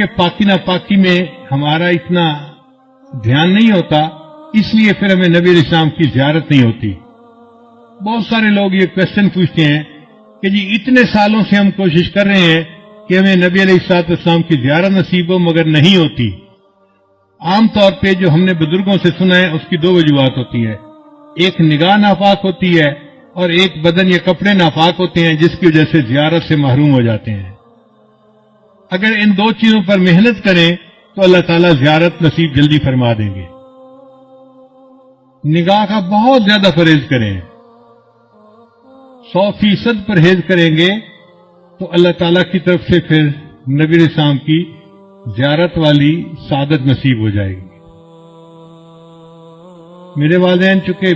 چونکہ پاکی ناپاکی میں ہمارا اتنا دھیان نہیں ہوتا، اس لیے پھر ہمیں نبی علیہ السلام کی زیارت نہیں ہوتی۔ بہت سارے لوگ یہ کوشچن پوچھتے ہیں کہ جی اتنے سالوں سے ہم کوشش کر رہے ہیں کہ ہمیں نبی علیہ السلام کی زیارت نصیب ہو، مگر نہیں ہوتی۔ عام طور پہ جو ہم نے بزرگوں سے سنا ہے اس کی دو وجوہات ہوتی ہیں، ایک نگاہ ناپاک ہوتی ہے اور ایک بدن یا کپڑے ناپاک ہوتے ہیں، جس کی وجہ سے زیارت سے محروم ہو جاتے ہیں۔ اگر ان دو چیزوں پر محنت کریں تو اللہ تعالیٰ زیارت نصیب جلدی فرما دیں گے۔ نگاہ کا بہت زیادہ پرہیز کریں، 100% پرہیز کریں گے تو اللہ تعالیٰ کی طرف سے پھر نبی علیہ السلام کی زیارت والی سعادت نصیب ہو جائے گی۔ میرے والدین چونکہ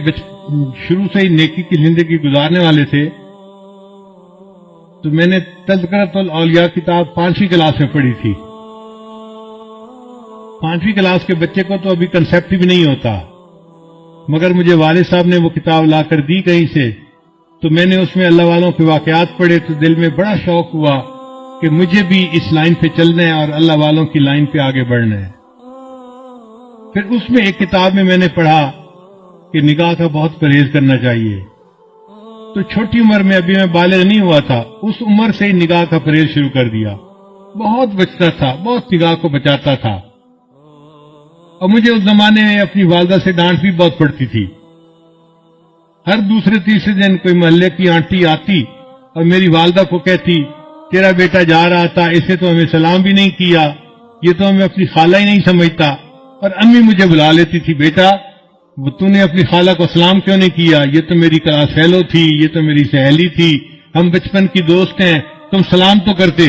شروع سے ہی نیکی کی زندگی گزارنے والے تھے، تو میں نے تذکرۃ الاولیاء کتاب 5ویں کلاس میں پڑھی تھی۔ 5ویں کلاس کے بچے کو تو ابھی کنسیپٹ بھی نہیں ہوتا، مگر مجھے والد صاحب نے وہ کتاب لا کر دی کہیں سے، تو میں نے اس میں اللہ والوں کے واقعات پڑھے تو دل میں بڑا شوق ہوا کہ مجھے بھی اس لائن پہ چلنا ہے اور اللہ والوں کی لائن پہ آگے بڑھنا ہے۔ پھر اس میں ایک کتاب میں میں نے پڑھا کہ نگاہ کا بہت پرہیز کرنا چاہیے، تو چھوٹی عمر میں، ابھی میں بالغ نہیں ہوا تھا، اس عمر سے ہی نگاہ کا پرہیز شروع کر دیا۔ بہت بچتا تھا، بہت نگاہ کو بچاتا تھا، اور مجھے اس زمانے میں اپنی والدہ سے ڈانٹ بھی بہت پڑتی تھی۔ ہر دوسرے تیسرے دن کوئی محلے کی آنٹی آتی اور میری والدہ کو کہتی، تیرا بیٹا جا رہا تھا، اسے تو ہمیں سلام بھی نہیں کیا، یہ تو ہمیں اپنی خالہ ہی نہیں سمجھتا۔ اور امی مجھے بلا لیتی تھی، بیٹا تو نے اپنی خالہ کو سلام کیوں نہیں کیا؟ یہ تو میری کلاس فیلو تھی، یہ تو میری سہیلی تھی، ہم بچپن کی دوست ہیں، تم سلام تو کرتے۔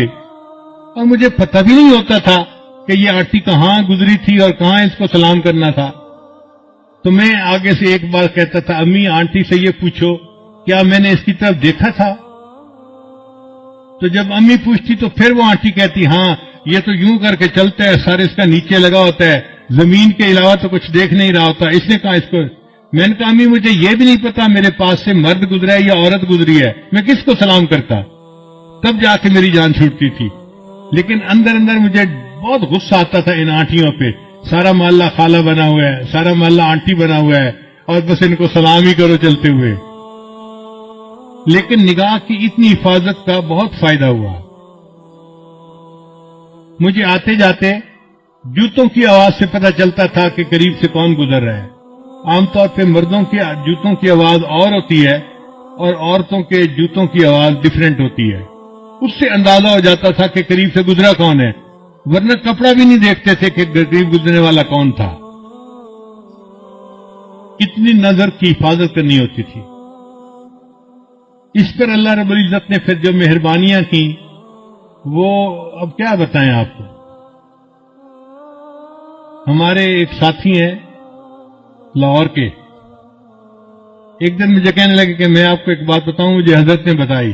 اور مجھے پتہ بھی نہیں ہوتا تھا کہ یہ آنٹی کہاں گزری تھی اور کہاں اس کو سلام کرنا تھا۔ تو میں آگے سے ایک بار کہتا تھا، امی آنٹی سے یہ پوچھو کیا میں نے اس کی طرف دیکھا تھا؟ تو جب امی پوچھتی تو پھر وہ آنٹی کہتی، ہاں یہ تو یوں کر کے چلتا ہے، سر اس کا نیچے لگا ہوتا ہے، زمین کے علاوہ تو کچھ دیکھ نہیں رہا ہوتا، اس نے کہا اس کو۔ میں نے کہا امی مجھے یہ بھی نہیں پتا میرے پاس سے مرد گزرا ہے یا عورت گزری ہے، میں کس کو سلام کرتا؟ تب جا کے میری جان چھوٹتی تھی۔ لیکن اندر اندر مجھے بہت غصہ آتا تھا ان آنٹیوں پہ، سارا محلہ خالہ بنا ہوا ہے، سارا محلہ آنٹی بنا ہوا ہے، اور بس ان کو سلام ہی کرو چلتے ہوئے۔ لیکن نگاہ کی اتنی حفاظت کا بہت فائدہ ہوا۔ مجھے آتے جاتے جوتوں کی آواز سے پتہ چلتا تھا کہ قریب سے کون گزر رہا ہے۔ عام طور پہ مردوں کے جوتوں کی آواز اور ہوتی ہے اور عورتوں کے جوتوں کی آواز ڈیفرنٹ ہوتی ہے، اس سے اندازہ ہو جاتا تھا کہ قریب سے گزرا کون ہے، ورنہ کپڑا بھی نہیں دیکھتے تھے کہ قریب گزرنے والا کون تھا۔ اتنی نظر کی حفاظت کرنی ہوتی تھی۔ اس پر اللہ رب العزت نے پھر جو مہربانیاں کی وہ اب کیا بتائیں آپ کو۔ ہمارے ایک ساتھی ہیں لاہور کے، ایک دن مجھے کہنے لگے کہ میں آپ کو ایک بات بتاؤں، مجھے حضرت نے بتائی۔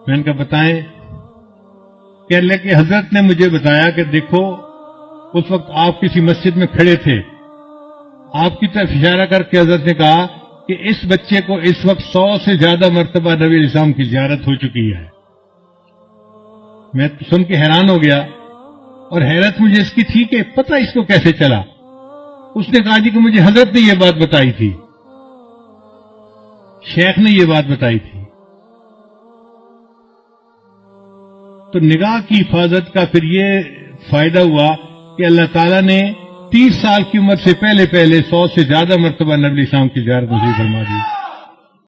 میں نے کہا بتائیں۔ کہنے لگے کہ حضرت نے مجھے بتایا کہ دیکھو اس وقت آپ کسی مسجد میں کھڑے تھے، آپ کی طرف اشارہ کر کے حضرت نے کہا کہ اس بچے کو اس وقت 100 سے زیادہ مرتبہ نبی علیہ السلام کی زیارت ہو چکی ہے۔ میں سن کے حیران ہو گیا، اور حیرت مجھے اس کی تھی کہ پتہ اس کو کیسے چلا۔ اس نے کہا جی کہ مجھے حضرت نے یہ بات بتائی تھی، شیخ نے یہ بات بتائی تھی۔ تو نگاہ کی حفاظت کا پھر یہ فائدہ ہوا کہ اللہ تعالیٰ نے 30 سال کی عمر سے پہلے 100 سے زیادہ مرتبہ نبی علیہ السلام کی زیارت نصیب فرما دی۔